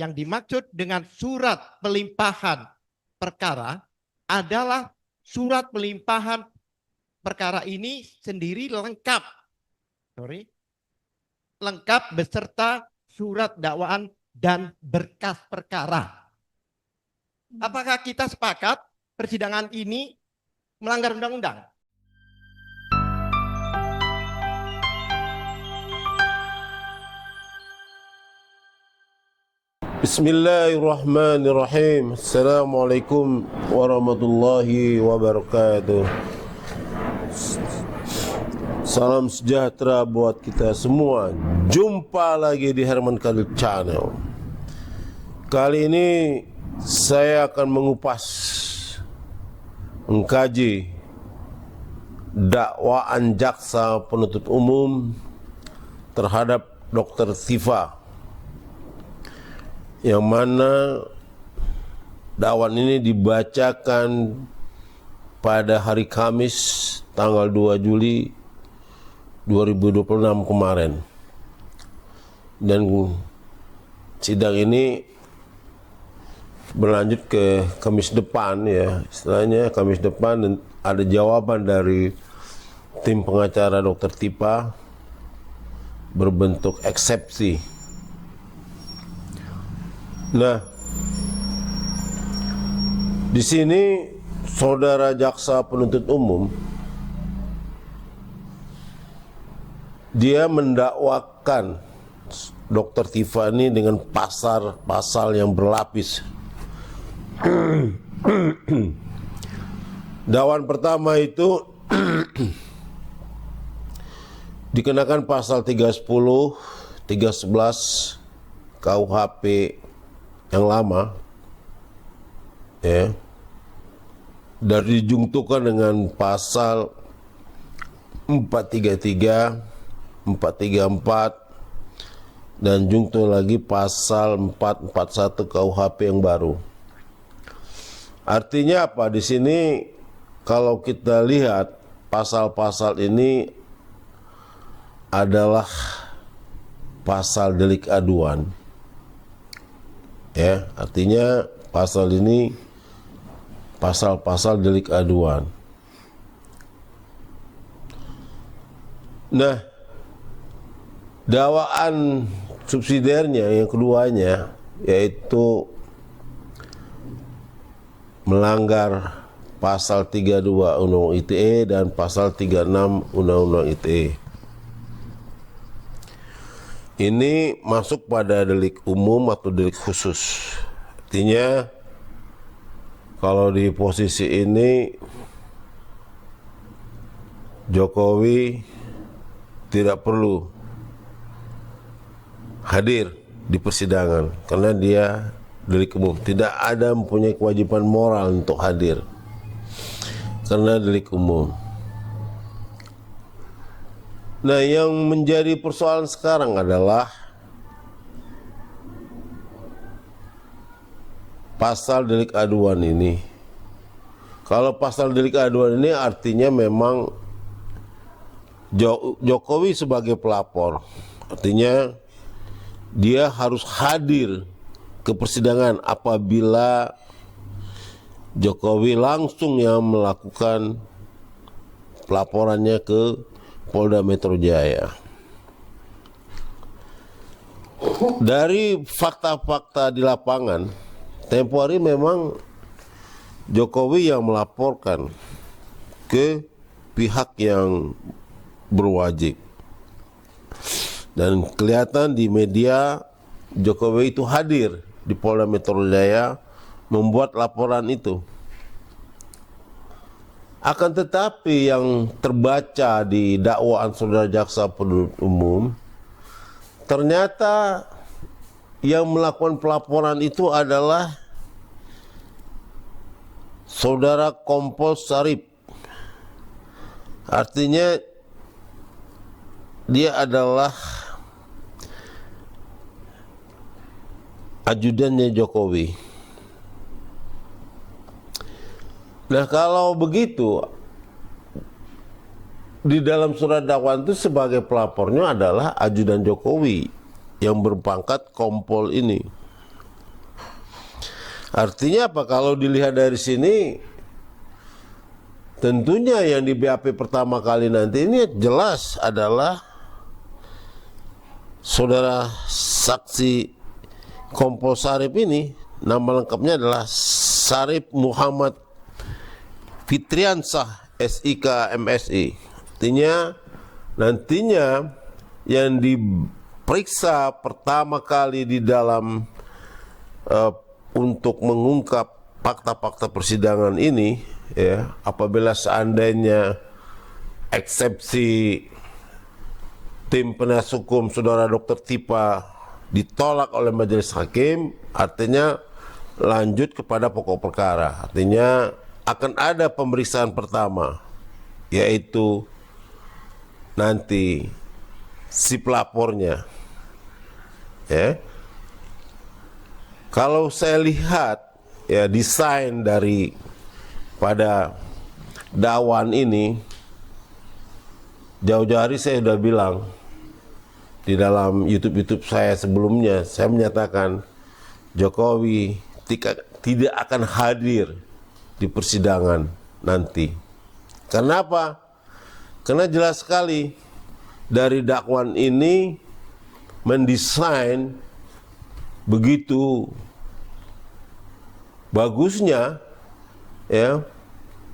Yang dimaksud dengan surat pelimpahan perkara adalah surat pelimpahan perkara ini sendiri lengkap. Lengkap beserta surat dakwaan dan berkas perkara. Apakah kita sepakat persidangan ini melanggar undang-undang? Bismillahirrahmanirrahim. Assalamualaikum warahmatullahi wabarakatuh. Salam sejahtera buat kita semua. Jumpa lagi di Herman Khalil Channel. Kali ini saya akan mengupas, mengkaji dakwaan jaksa penuntut umum terhadap Dr. Tifa, yang mana dakwaan ini dibacakan pada hari Kamis tanggal 2 Juli 2026 kemarin. Dan sidang ini berlanjut ke Kamis depan, ya, istilahnya Kamis depan, dan ada jawaban dari tim pengacara Dr. Tifa berbentuk eksepsi. Nah, di sini saudara jaksa penuntut umum dia mendakwakan Dr. Tifa ini dengan pasal yang berlapis. Dakwaan pertama itu dikenakan pasal 310, 311 KUHP yang lama, ya, dan dijungtukan dengan pasal 433, 434, dan jungto lagi pasal 441 KUHP yang baru. Artinya apa? Di sini kalau kita lihat pasal-pasal ini adalah pasal delik aduan. Ya, artinya pasal ini pasal-pasal delik aduan. Nah, dakwaan subsidiarnya yang keduanya yaitu melanggar pasal 32 Undang-Undang ITE dan pasal 36 Undang-Undang ITE. Ini masuk pada delik umum atau delik khusus. Artinya kalau di posisi ini Jokowi tidak perlu hadir di persidangan karena dia delik umum. Tidak ada mempunyai kewajiban moral untuk hadir karena delik umum. Nah, yang menjadi persoalan sekarang adalah pasal delik aduan ini. Kalau pasal delik aduan ini artinya memang Jokowi sebagai pelapor, artinya dia harus hadir ke persidangan apabila Jokowi langsung yang melakukan pelaporannya ke Polda Metro Jaya. Dari fakta-fakta di lapangan, tempo hari memang Jokowi yang melaporkan ke pihak yang berwajib. Dan kelihatan di media Jokowi itu hadir di Polda Metro Jaya membuat laporan itu. Akan tetapi yang terbaca di dakwaan saudara jaksa penuntut umum, ternyata yang melakukan pelaporan itu adalah saudara Kompol Sarip. Artinya dia adalah ajudannya Jokowi. Nah, kalau begitu, di dalam surat dakwaan itu sebagai pelapornya adalah ajudan Jokowi yang berpangkat Kompol ini. Artinya apa? Kalau dilihat dari sini, tentunya yang di BAP pertama kali nanti ini jelas adalah saudara saksi Kompol Sarip ini. Nama lengkapnya adalah Sarip Muhammad Fitriansah SIK MSI. Artinya nantinya yang diperiksa pertama kali di dalam untuk mengungkap fakta-fakta persidangan ini, ya, apabila seandainya eksepsi tim penasihat hukum saudara Dr. Tipa ditolak oleh majelis hakim, artinya lanjut kepada pokok perkara. Artinya akan ada pemeriksaan pertama, yaitu nanti si pelapornya. Ya. Kalau saya lihat ya desain dari pada dakwaan ini, jauh-jauh hari saya sudah bilang di dalam YouTube saya sebelumnya, saya menyatakan Jokowi tidak akan hadir di persidangan nanti. Karena apa? Karena jelas sekali dari dakwaan ini mendesain begitu bagusnya, ya,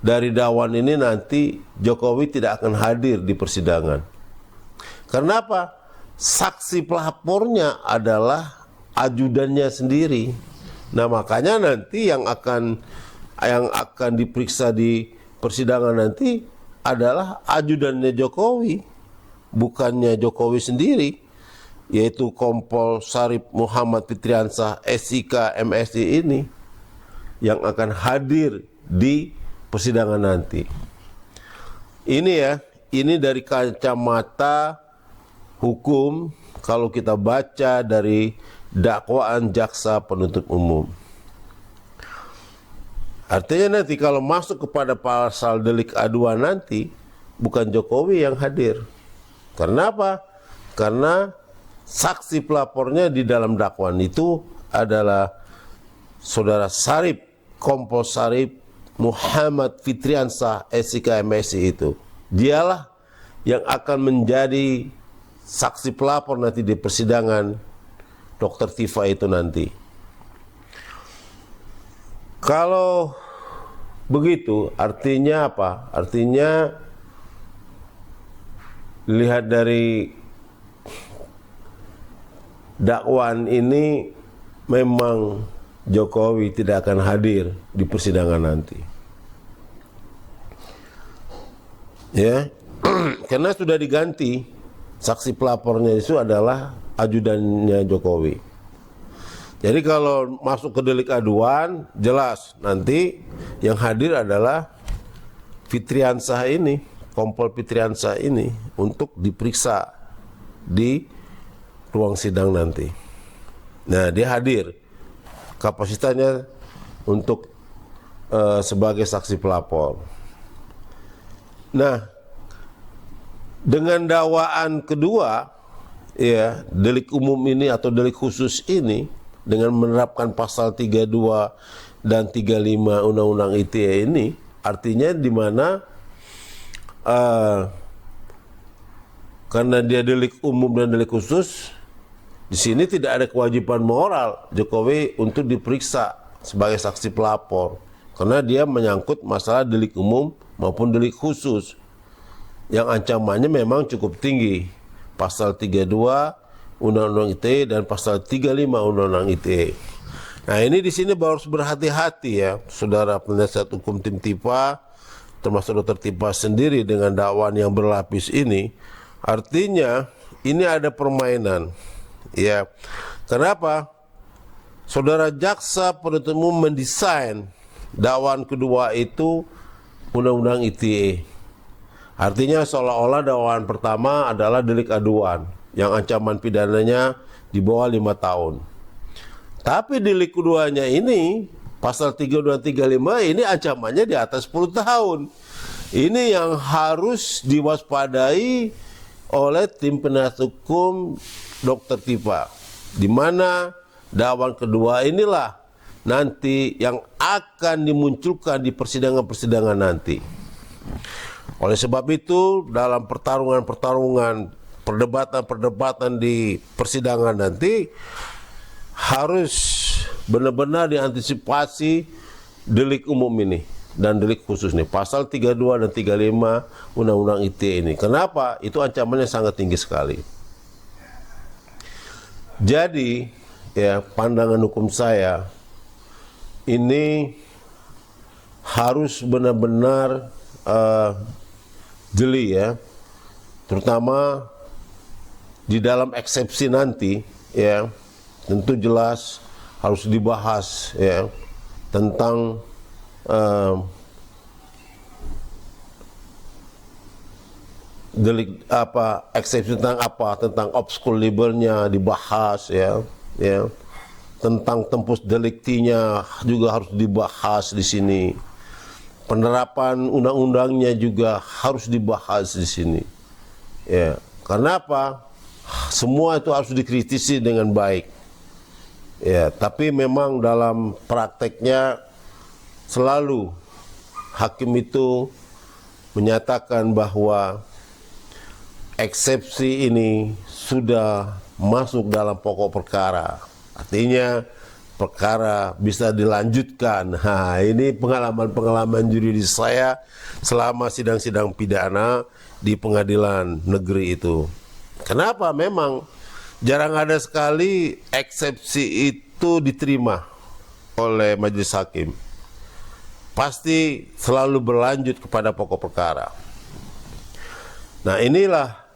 dari dakwaan ini nanti Jokowi tidak akan hadir di persidangan. Karena apa? Saksi pelapornya adalah ajudannya sendiri. Nah, makanya nanti yang akan diperiksa di persidangan nanti adalah ajudannya Jokowi, bukannya Jokowi sendiri, yaitu Kompol Sarip Muhammad Fitriansah SIK MSI ini yang akan hadir di persidangan nanti. Ini ya, ini dari kacamata hukum kalau kita baca dari dakwaan jaksa penuntut umum. Artinya nanti kalau masuk kepada pasal delik aduan nanti bukan Jokowi yang hadir. Karena apa? Karena saksi pelapornya di dalam dakwaan itu adalah saudara Sarip, Kompol Sarip Muhammad Fitriansah SIK MSI itu. Dialah yang akan menjadi saksi pelapor nanti di persidangan Dr. Tifa itu nanti. Kalau begitu artinya apa? Artinya lihat dari dakwaan ini memang Jokowi tidak akan hadir di persidangan nanti. Ya, karena sudah diganti, saksi pelapornya itu adalah ajudannya Jokowi. Jadi kalau masuk ke delik aduan, jelas nanti yang hadir adalah Fitriansah ini, Kompol Fitriansah ini untuk diperiksa di ruang sidang nanti. Nah, dia hadir, kapasitasnya untuk sebagai saksi pelapor. Nah, dengan dakwaan kedua, ya, delik umum ini atau delik khusus ini dengan menerapkan pasal 32 dan 35 Undang-Undang ITE ini, artinya di mana karena dia delik umum dan delik khusus, di sini tidak ada kewajiban moral Jokowi untuk diperiksa sebagai saksi pelapor karena dia menyangkut masalah delik umum maupun delik khusus yang ancamannya memang cukup tinggi, pasal 32 Undang-Undang ITE dan pasal 35 Undang-Undang ITE. Nah, ini di sini harus berhati-hati ya, saudara penasihat hukum tim Tipa, termasuk Dr. Tipa sendiri dengan dakwaan yang berlapis ini. Artinya ini ada permainan, ya. Kenapa? Saudara jaksa penuntut umum mendesain dakwaan kedua itu Undang-Undang ITE. Artinya seolah-olah dakwaan pertama adalah delik aduan yang ancaman pidananya di bawah 5 tahun. Tapi delik keduanya ini pasal 32 dan 35 ini ancamannya di atas 10 tahun. Ini yang harus diwaspadai oleh tim penasihat hukum Dr. Tipa, di mana dakwaan kedua inilah nanti yang akan dimunculkan di persidangan-persidangan nanti. Oleh sebab itu, dalam pertarungan-pertarungan, perdebatan-perdebatan di persidangan nanti harus benar-benar diantisipasi delik umum ini dan delik khusus nih, pasal 32 dan 35 Undang-Undang ITE ini. Kenapa? Itu ancamannya sangat tinggi sekali. Jadi, ya, pandangan hukum saya ini harus benar-benar jeli, ya, terutama di dalam eksepsi nanti, ya, tentu jelas harus dibahas, ya, tentang delik apa, eksepsi tentang apa, tentang obskul libelnya dibahas, ya, ya, tentang tempus deliktinya juga harus dibahas di sini, penerapan undang-undangnya juga harus dibahas di sini, ya. Karena apa? Semua itu harus dikritisi dengan baik, ya. Tapi memang dalam prakteknya selalu hakim itu menyatakan bahwa eksepsi ini sudah masuk dalam pokok perkara. Artinya perkara bisa dilanjutkan. Nah, ini pengalaman-pengalaman juridis saya selama sidang-sidang pidana di pengadilan negeri itu. Kenapa? Memang jarang ada sekali eksepsi itu diterima oleh majelis hakim. Pasti selalu berlanjut kepada pokok perkara. Nah, inilah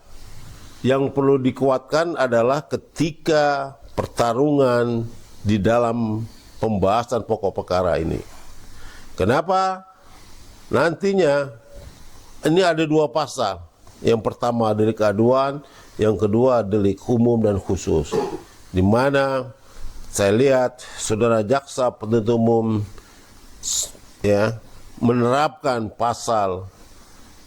yang perlu dikuatkan adalah ketika pertarungan di dalam pembahasan pokok perkara ini. Kenapa? Nantinya ini ada dua pasal. Yang pertama delik aduan, yang kedua delik umum dan khusus. Di mana saya lihat saudara jaksa penuntut umum, ya, menerapkan pasal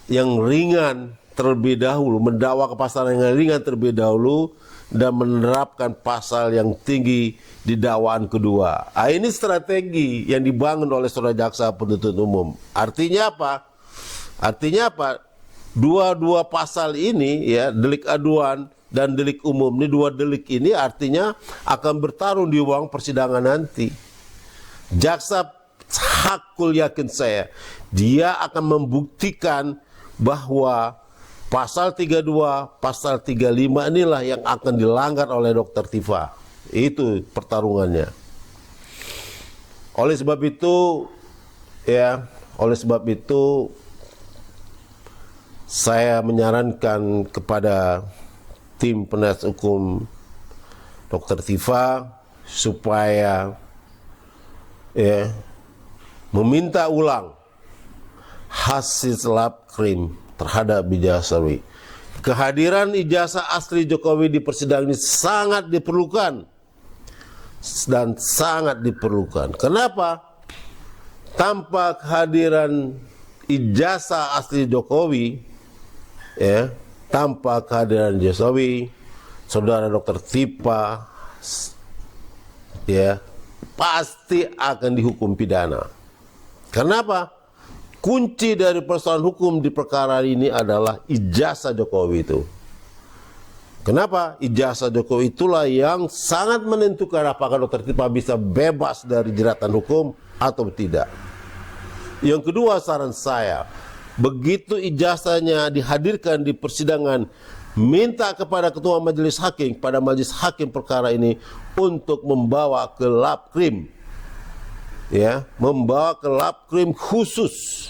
yang ringan terlebih dahulu, mendakwa ke pasal yang ringan terlebih dahulu dan menerapkan pasal yang tinggi di dakwaan kedua. Ini strategi yang dibangun oleh saudara jaksa penuntut umum. Artinya apa? Artinya apa? Dua pasal ini, ya, delik aduan dan delik umum, ini dua delik ini artinya akan bertarung di ruang persidangan nanti. Jaksa hakul yakin saya, dia akan membuktikan bahwa pasal 32, pasal 35 inilah yang akan dilanggar oleh Dr. Tifa. Itu pertarungannya. Oleh sebab itu, ya, oleh sebab itu saya menyarankan kepada tim penasihat hukum Dr. Tifa supaya, ya, meminta ulang hasil lab krim terhadap Ijazah. Kehadiran ijazah asli Jokowi di persidangan ini sangat diperlukan dan sangat diperlukan. Kenapa? Tanpa kehadiran ijazah asli Jokowi, ya, tanpa kehadiran Jokowi, saudara Dr. Tifa, ya, pasti akan dihukum pidana. Kenapa? Kunci dari persoalan hukum di perkara ini adalah ijazah Jokowi itu. Kenapa? Ijazah Jokowi itulah yang sangat menentukan apakah Dr. Tifa bisa bebas dari jeratan hukum atau tidak. Yang kedua, saran saya, begitu ijazahnya dihadirkan di persidangan, minta kepada ketua majelis hakim, pada majelis hakim perkara ini untuk membawa ke lab krim, ya, membawa ke lab krim khusus,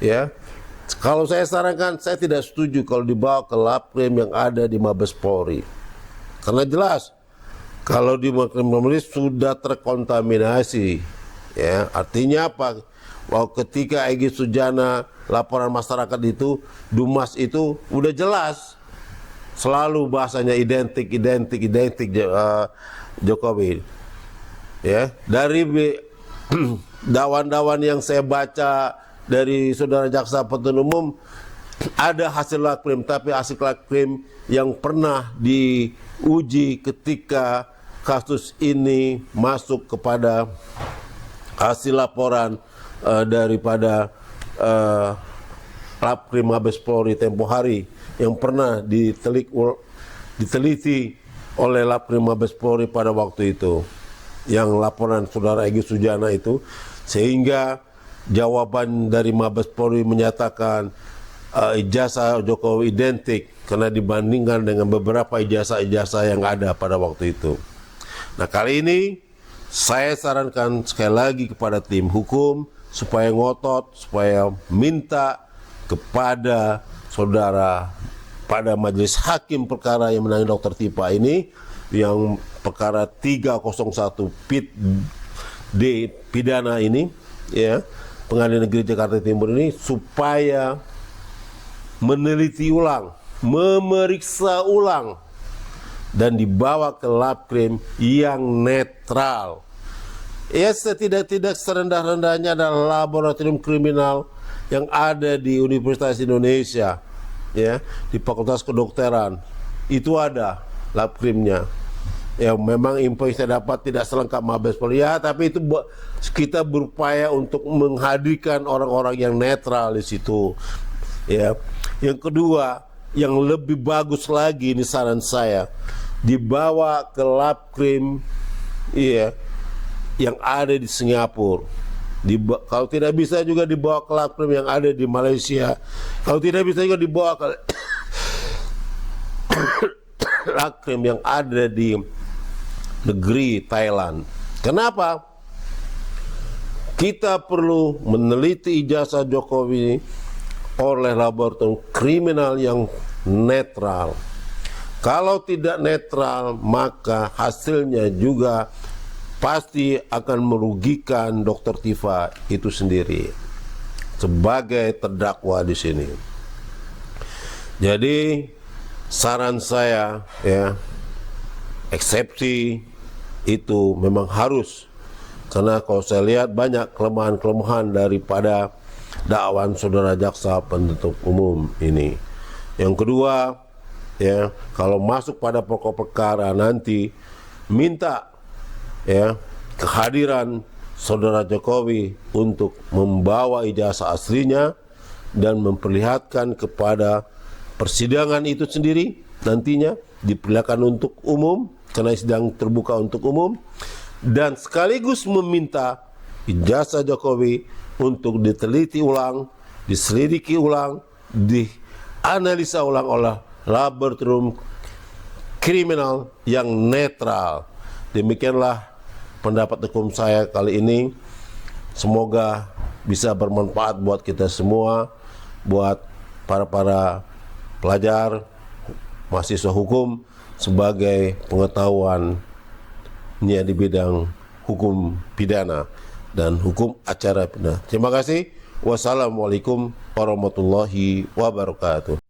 ya. Kalau saya sarankan, saya tidak setuju kalau dibawa ke lab krim yang ada di Mabes Polri, karena jelas kalau di Mabes Polri sudah terkontaminasi, ya. Artinya apa? Bahwa ketika Egy Sujana laporan masyarakat itu, Dumas itu udah jelas selalu bahasanya identik Jokowi, ya. Dari dawan-dawan yang saya baca dari saudara jaksa penuntut umum, ada hasil lab krim, tapi hasil lab krim yang pernah diuji ketika kasus ini masuk kepada hasil laporan daripada Lapkrim Mabes Polri tempo hari yang pernah diteliti oleh Lapkrim Mabes Polri pada waktu itu, yang laporan saudara Egy Sujana itu, sehingga jawaban dari Mabes Polri menyatakan ijazah Jokowi identik karena dibandingkan dengan beberapa ijazah-ijazah yang ada pada waktu itu. Nah, kali ini saya sarankan sekali lagi kepada tim hukum supaya ngotot, supaya minta kepada saudara pada majelis hakim perkara yang menangani Dr. Tipa ini, yang perkara 301 PID D pidana ini, ya, Pengadilan Negeri Jakarta Timur ini, supaya meneliti ulang, memeriksa ulang, dan dibawa ke Lapkrim yang netral. Ya, setidak-tidak serendah-rendahnya adalah laboratorium kriminal yang ada di Universitas Indonesia, ya, di Fakultas Kedokteran. Itu ada Lapkrimnya. Ya, memang info yang saya dapat tidak selengkap Mabes Polri, ya, tapi itu kita berupaya untuk menghadirkan orang-orang yang netral di situ. Ya. Yang kedua, yang lebih bagus lagi, ini saran saya, dibawa ke Lapkrim, ya, yang ada di Singapura. Kalau tidak bisa juga dibawa ke Lapkrim yang ada di Malaysia. Kalau tidak bisa juga dibawa ke Lapkrim yang ada di negeri Thailand. Kenapa? Kita perlu meneliti ijazah Jokowi oleh laboratorium kriminal yang netral. Kalau tidak netral, maka hasilnya juga pasti akan merugikan Dr. Tifa itu sendiri sebagai terdakwa di sini. Jadi saran saya, ya, eksepsi itu memang harus, karena kalau saya lihat banyak kelemahan-kelemahan daripada dakwaan saudara jaksa penuntut umum ini. Yang kedua, ya, kalau masuk pada pokok perkara nanti minta, ya, kehadiran saudara Jokowi untuk membawa ijazah aslinya dan memperlihatkan kepada persidangan itu sendiri, nantinya diperlihatkan untuk umum karena sidang terbuka untuk umum, dan sekaligus meminta ijazah Jokowi untuk diteliti ulang, diselidiki ulang, dianalisa ulang oleh laboratorium kriminal yang netral. Demikianlah pendapat hukum saya kali ini. Semoga bisa bermanfaat buat kita semua, buat para pelajar, mahasiswa hukum, sebagai pengetahuan di bidang hukum pidana dan hukum acara pidana. Terima kasih. Wassalamualaikum warahmatullahi wabarakatuh.